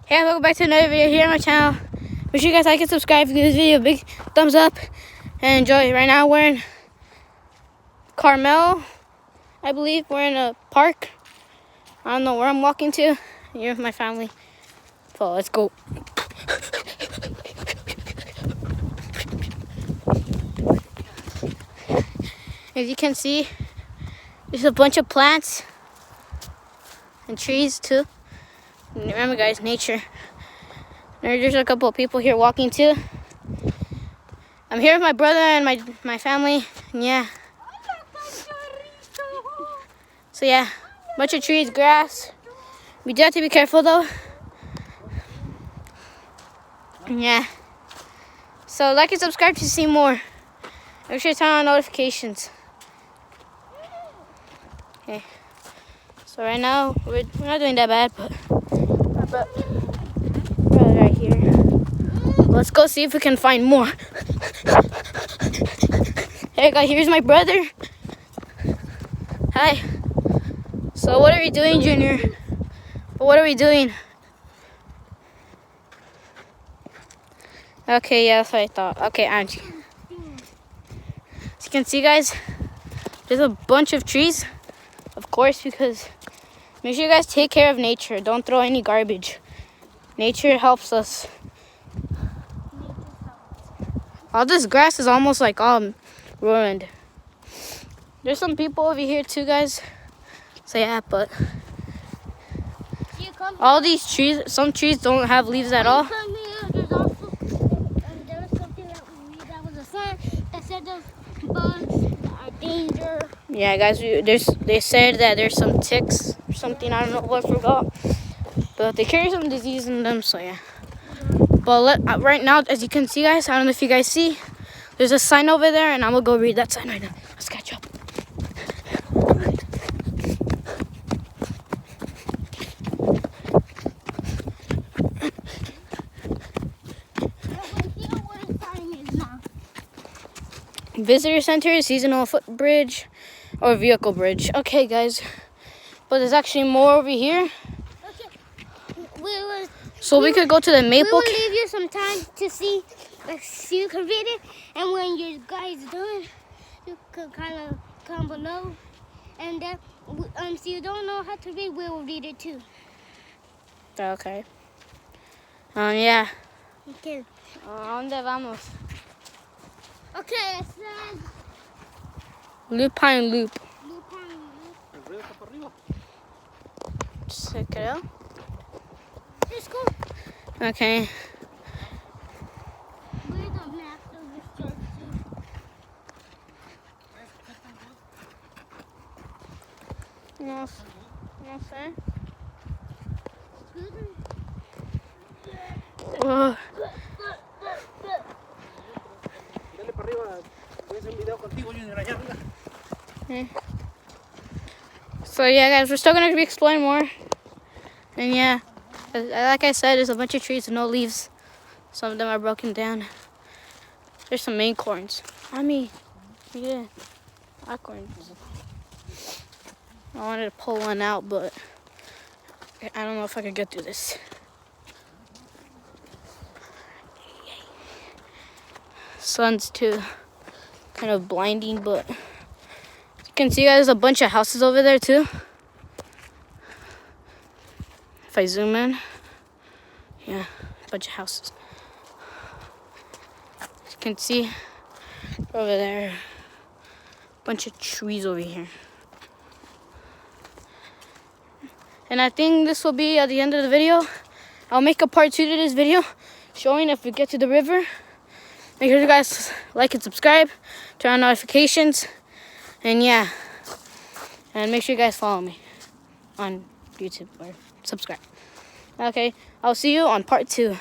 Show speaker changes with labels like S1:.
S1: Hey, welcome back to another video here on my channel. Make sure you guys like and subscribe. Give this video a big thumbs up and enjoy. Right now we're in Carmel, I believe. We're in a park. I don't know where I'm walking to. Here with my family. So let's go. As you can see, there's a bunch of plants and trees too. And remember guys, nature. There's a couple of people here walking too. I'm here with my brother and my family. And yeah. So yeah, bunch of trees, grass. We do have to be careful though. And yeah. So like and subscribe to see more. Make sure to turn on notifications. Okay. So right now we're not doing that bad, but right here. Let's go see if we can find more. Hey guys, here's my brother. Hi. So what are we doing, Junior? What are we doing? Okay, yeah, that's what I thought. Okay, Angie. As you can see, guys, there's a bunch of trees. Of course, because make sure you guys take care of nature. Don't throw any garbage. Nature helps us. All this grass is almost like all ruined. There's some people over here too, guys. So yeah, but all these trees, some trees don't have leaves at all.
S2: There's also, there was something that was a sign that said those bugs are danger.
S1: Yeah, guys, they said that there's some ticks or something. I don't know what I forgot. But they carry some disease in them, so yeah. But right now, as you can see, guys, I don't know if you guys see, there's a sign over there, and I'm gonna go read that sign right now. Let's catch up. Visitor center, seasonal footbridge, or vehicle bridge. Okay, guys, but there's actually more over here.
S2: Okay.
S1: So we could go to the Maple.
S2: We will leave you some time to see, like, so you can read it, and when you guys done, you could kind of comment below, and then if you don't know how to read, we will read it too.
S1: Okay. Yeah.
S2: Okay.
S1: ¿Dónde vamos?
S2: Okay, it says
S1: Lupine Loop.
S2: Lupine Loop.
S1: Check it out.
S2: Let's go.
S1: Okay.
S2: Where's the map of this church?
S1: No sé.
S3: Dale para arriba, voy a hacer un video contigo, Junior, allá arriba.
S1: So yeah, guys, we're still gonna be exploring more. And yeah, like I said, there's a bunch of trees with no leaves. Some of them are broken down. There's some acorns. Yeah, acorns. I wanted to pull one out, but I don't know if I could get through this. Sun's too kind of blinding, but you can see, guys, a bunch of houses over there too. If I zoom in, yeah, a bunch of houses. As you can see over there, a bunch of trees over here. And I think this will be at the end of the video. I'll make a part 2 to this video, showing if we get to the river. Make sure you guys like and subscribe, turn on notifications, and yeah. And make sure you guys follow me on YouTube or subscribe. Okay, I'll see you on part 2.